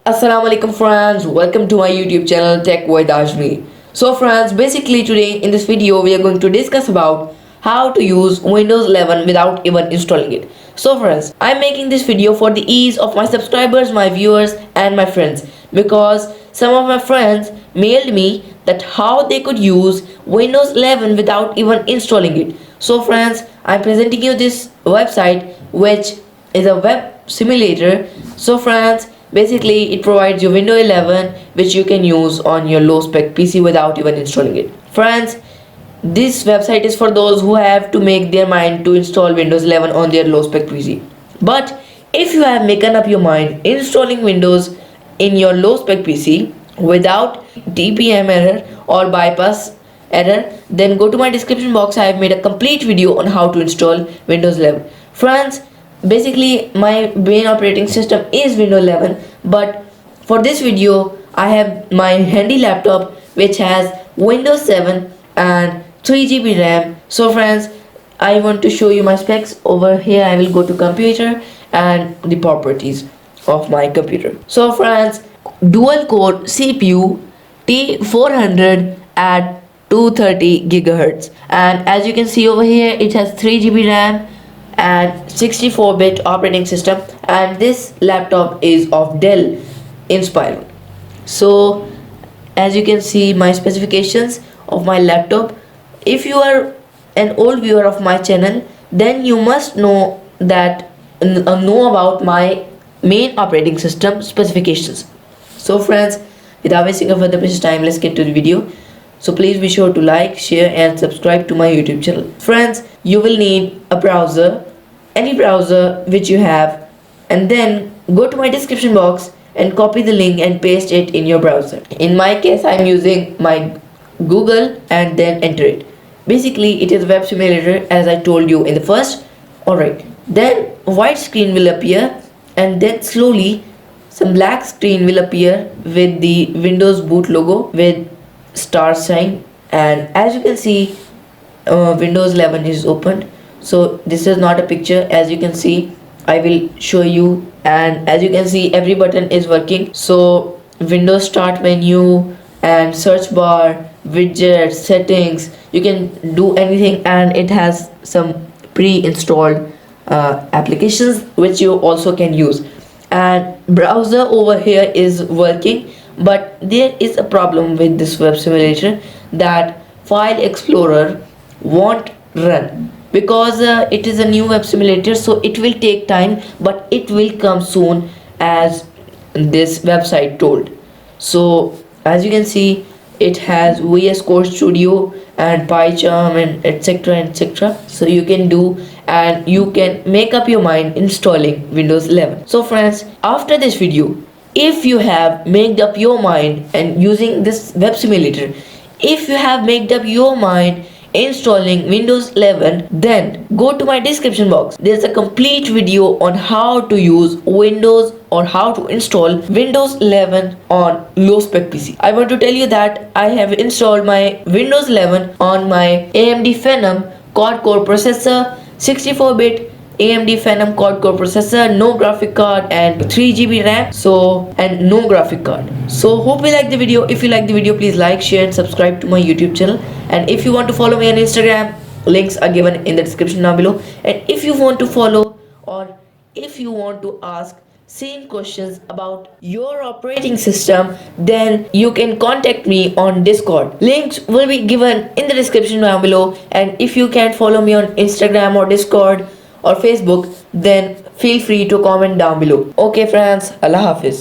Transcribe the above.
Assalamu-alaikum friends, welcome to my YouTube channel Tech with Ajmi. So friends, basically today in this video we are going to discuss about how to use Windows 11 without even installing it. So friends, I'm making this video for the ease of my subscribers, my viewers and my friends, because some of my friends mailed me that how they could use Windows 11 without even installing it. So friends, I'm presenting you this website which is a web simulator. So friends, basically it provides you Windows 11 which you can use on your low spec PC without even installing it. Friends, this website is for those who have to make their mind to install Windows 11 on their low spec PC. But if you have making up your mind installing Windows in your low spec PC without DPM error or bypass error, then go to my description box. I have made a complete video on how to install Windows 11. Friends, basically my main operating system is Windows 11, but for this video I have my handy laptop which has Windows 7 and 3 GB RAM. So friends, I want to show you my specs. Over here I will go to computer and the properties of my computer. So friends, dual core CPU T400 at 230 gigahertz, and as you can see over here it has 3 GB RAM and 64-bit operating system, and this laptop is of Dell Inspiron. So as you can see my specifications of my laptop, if you are an old viewer of my channel then you must know that know about my main operating system specifications. So friends, without wasting a further precious time, let's get to the video. So please be sure to like, share and subscribe to my YouTube channel. Friends, you will need a browser, any browser which you have, and then go to my description box and copy the link and paste it in your browser. In my case I am using my Google and then enter it. Basically it is a web simulator as I told you in the first. Alright, then white screen will appear and then slowly some black screen will appear with the Windows boot logo with star sign, and as you can see Windows 11 is opened. So this is not a picture, as you can see I will show you, and as you can see every button is working. So Windows start menu and search bar, widgets, settings, you can do anything, and it has some pre-installed applications which you also can use. And browser over here is working, but there is a problem with this web simulator that file explorer won't run because it is a new web simulator, so it will take time, but it will come soon as this website told. So as you can see it has VS Code Studio and Pentium and etc. So you can do and you can make up your mind installing Windows 11. So friends, after this video, if you have made up your mind and using this web simulator, if you have made up your mind installing Windows 11, then go to my description box. There's a complete video on how to use Windows or how to install Windows 11 on low spec PC. I want to tell you that I have installed my Windows 11 on my AMD Phenom quad core processor, 64-bit AMD Phenom quad core processor, no graphic card and 3 GB RAM, so and no graphic card. So hope you like the video. If you like the video, please like, share and subscribe to my YouTube channel. And if you want to follow me on Instagram, links are given in the description down below. And if you want to follow or if you want to ask same questions about your operating system, then you can contact me on Discord. Links will be given in the description down below. And if you can't follow me on Instagram or Discord or Facebook, then feel free to comment down below. Okay friends, Allah Hafiz.